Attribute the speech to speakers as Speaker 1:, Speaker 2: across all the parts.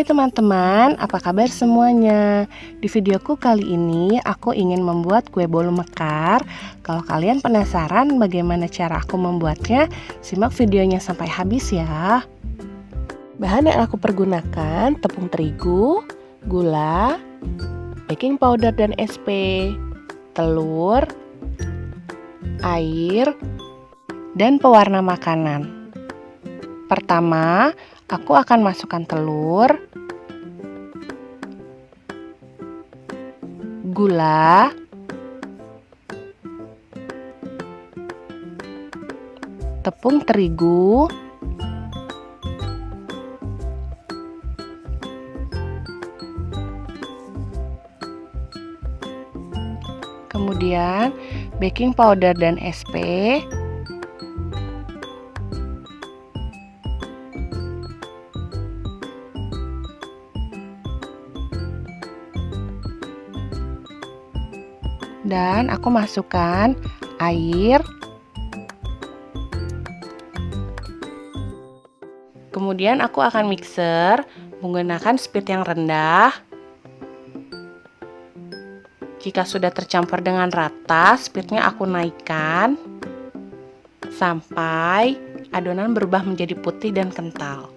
Speaker 1: Hai teman-teman, apa kabar semuanya? Di videoku kali ini aku ingin membuat kue bolu mekar. Kalau kalian penasaran bagaimana cara aku membuatnya, simak videonya sampai habis ya. Bahan yang aku pergunakan tepung terigu, gula, baking powder dan SP, telur, air, dan pewarna makanan. Pertama, aku akan masukkan telur, gula, tepung terigu, kemudian baking powder dan SP, dan aku masukkan air, kemudian aku akan mixer menggunakan speed yang rendah. Jika sudah tercampur dengan rata, speednya aku naikkan sampai adonan berubah menjadi putih dan kental.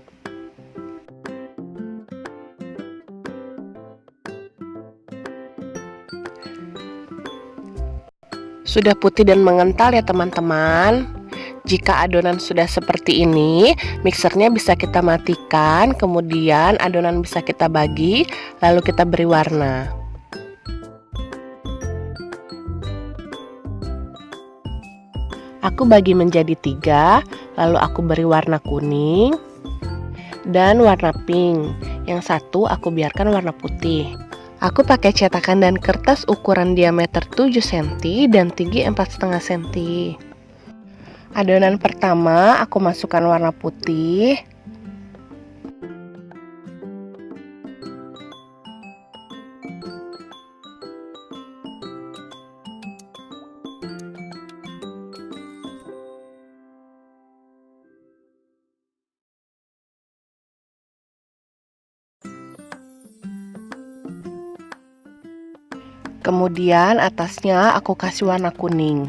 Speaker 1: Sudah putih dan mengental ya teman-teman. Jika adonan sudah seperti ini, mixernya bisa kita matikan, kemudian adonan bisa kita bagi, lalu kita beri warna. Aku bagi menjadi 3, lalu aku beri warna kuning dan warna pink. Yang satu aku biarkan warna putih. Aku pakai cetakan dan kertas ukuran diameter 7 cm dan tinggi 4,5 cm. Adonan pertama aku masukkan warna putih. Kemudian atasnya aku kasih warna kuning.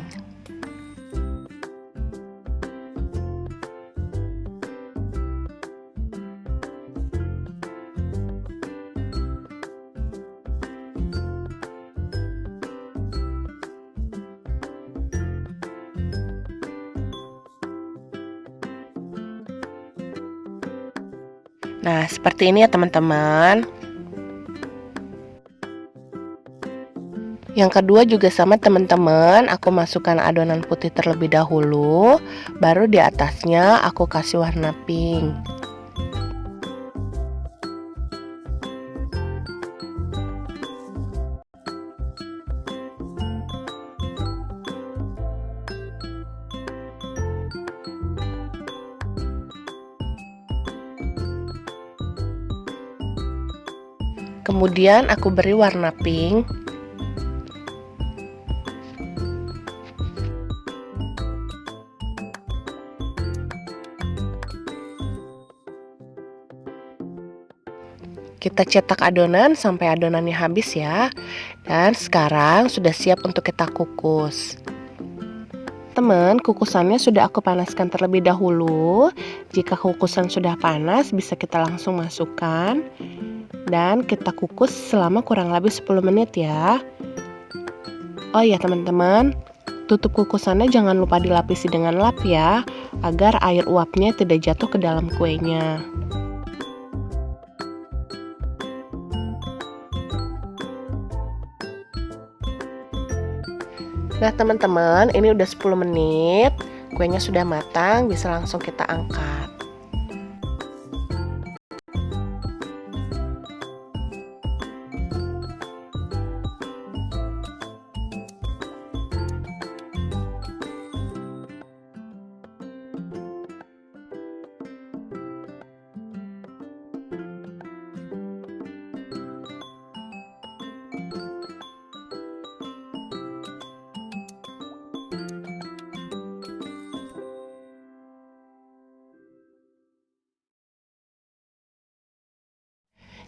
Speaker 1: Nah, seperti ini ya teman-teman. Yang kedua juga sama teman-teman, aku masukkan adonan putih terlebih dahulu, baru di atasnya aku kasih warna pink. Kemudian aku beri warna pink. Kita cetak adonan sampai adonannya habis ya. Dan sekarang sudah siap untuk kita kukus. Teman, kukusannya sudah aku panaskan terlebih dahulu. Jika kukusan sudah panas, bisa kita langsung masukkan. Dan kita kukus selama kurang lebih 10 menit ya. Oh iya teman-teman, tutup kukusannya jangan lupa dilapisi dengan lap ya, agar air uapnya tidak jatuh ke dalam kuenya. Nah teman-teman, ini udah 10 menit, kuenya sudah matang, bisa langsung kita angkat.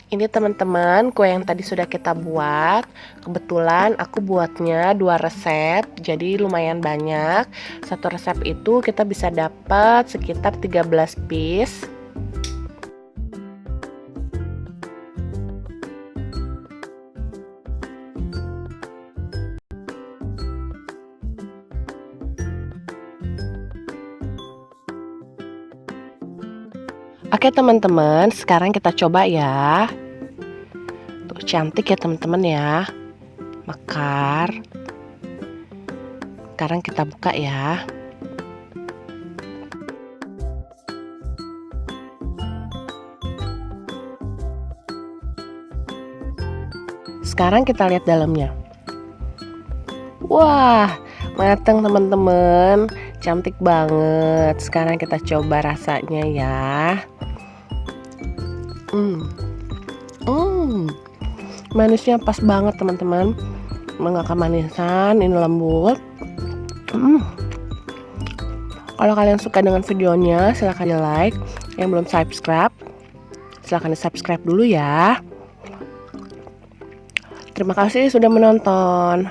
Speaker 1: Ini teman-teman kue yang tadi sudah kita buat. Kebetulan aku buatnya 2 resep, jadi lumayan banyak. Satu resep itu kita bisa dapat sekitar 13 piece. Oke teman-teman, sekarang kita coba ya. Tuh cantik ya teman-teman ya. Mekar. Sekarang kita buka ya. Sekarang kita lihat dalamnya. Wah, matang teman-teman. Cantik banget. Sekarang kita coba rasanya ya. Manisnya pas banget teman-teman. Enggak kemanisan, ini lembut. Kalau kalian suka dengan videonya, silahkan di like. Yang belum subscribe, silahkan di subscribe dulu ya. Terima kasih sudah menonton.